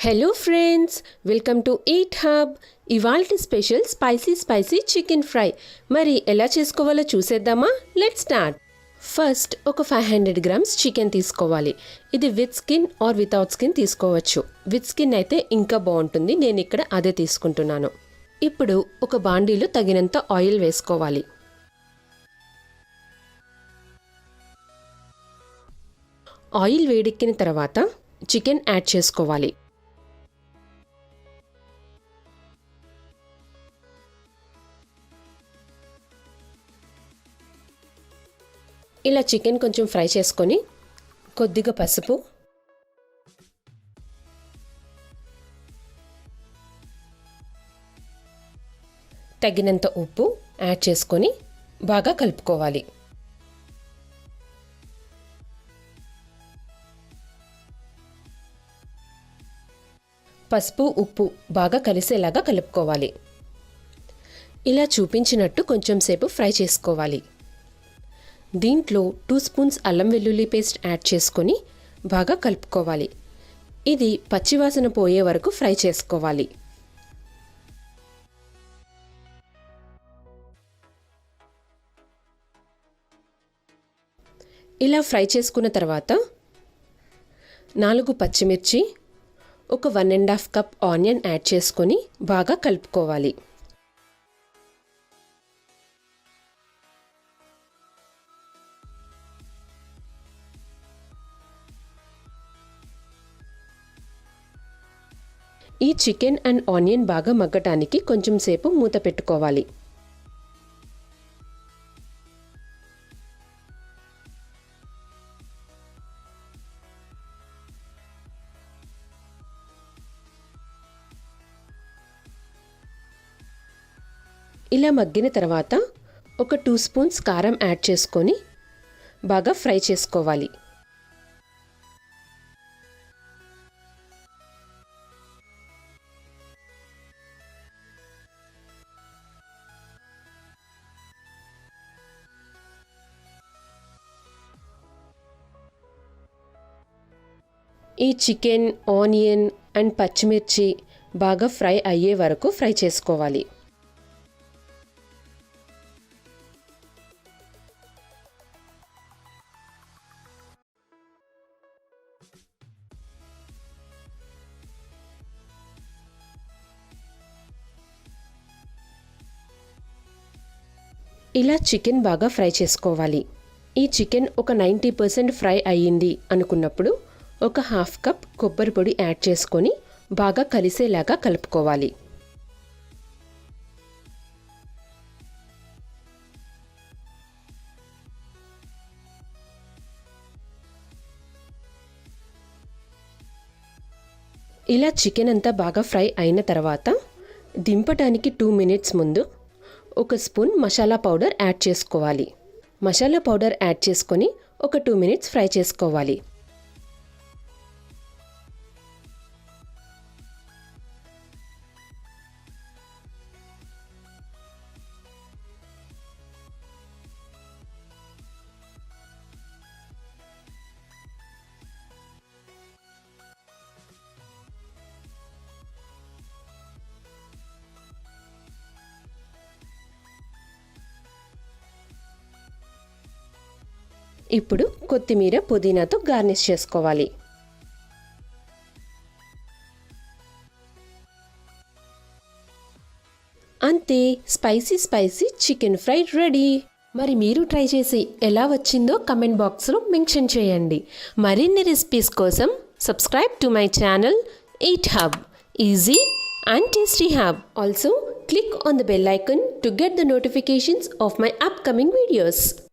Hello friends, welcome to eat hub. ఇవాల్టి special spicy chicken fry. మరి ఎలా చేసుకోవాలో చూసేద్దామా? Let's start. ఫస్ట్ ఒక 500 గ్రామ్స్ చికెన్ తీసుకోవాలి. ఇది with skin or without skin తీసుకోవచ్చు. విత్ స్కిన్ అయితే ఇంకా బాగుంటుంది. నేను ఇక్కడ అదే తీసుకుంటున్నాను. ఇప్పుడు ఒక బాండీలో తగినంత ఆయిల్ వేసుకోవాలి. ఆయిల్ వేడెక్కిన తర్వాత చికెన్ యాడ్ చేసుకోవాలి. ఇలా చికెన్ కొంచెం ఫ్రై చేసుకొని కొద్దిగా పసుపు, తగినంత ఉప్పు యాడ్ చేసుకొని బాగా కలుపుకోవాలి. పసుపు ఉప్పు బాగా కలిసేలాగా కలుపుకోవాలి. ఇలా చూపించినట్టు కొంచెం సేపు ఫ్రై చేసుకోవాలి. దీంట్లో 2 స్పూన్స్ అల్లం వెల్లుల్లి పేస్ట్ యాడ్ చేసుకొని బాగా కలుపుకోవాలి. ఇది పచ్చివాసన పోయే వరకు ఫ్రై చేసుకోవాలి. ఇలా ఫ్రై చేసుకున్న తర్వాత 4 పచ్చిమిర్చి, ఒక 1.5 కప్ ఆనియన్ యాడ్ చేసుకొని బాగా కలుపుకోవాలి. ఈ చికెన్ అండ్ ఆనియన్ బాగా మగ్గటానికి కొంచెం సేపు మూత పెట్టుకోవాలి. ఇలా మగ్గిన తర్వాత ఒక 2 స్పూన్స్ కారం యాడ్ చేసుకొని బాగా ఫ్రై చేసుకోవాలి. ఈ చికెన్, ఆనియన్ అండ్ పచ్చిమిర్చి బాగా ఫ్రై అయ్యే వరకు ఫ్రై చేసుకోవాలి. ఇలా చికెన్ బాగా ఫ్రై చేసుకోవాలి. ఈ చికెన్ ఒక 90% ఫ్రై అయ్యింది అనుకున్నప్పుడు ఒక 1/2 కప్ కొబ్బరి పొడి యాడ్ చేసుకొని బాగా కలిసేలాగా కలుపుకోవాలి. ఇలా చికెన్ అంతా బాగా ఫ్రై అయిన తర్వాత దింపటానికి 2 మినిట్స్ ముందు ఒక స్పూన్ మసాలా పౌడర్ యాడ్ చేసుకోవాలి. మసాలా పౌడర్ యాడ్ చేసుకొని ఒక 2 మినిట్స్ ఫ్రై చేసుకోవాలి. ఇప్పుడు కొత్తిమీర, పుదీనాతో గార్నిష్ చేసుకోవాలి. అంతే, స్పైసీ చికెన్ ఫ్రై రెడీ. మరి మీరు ట్రై చేసి ఎలా వచ్చిందో కమెంట్ బాక్స్లో మెన్షన్ చేయండి. మరిన్ని రెసిపీస్ కోసం subscribe to my channel eat hub, easy and tasty hub. Also, click on the bell icon to get the notifications of my upcoming videos.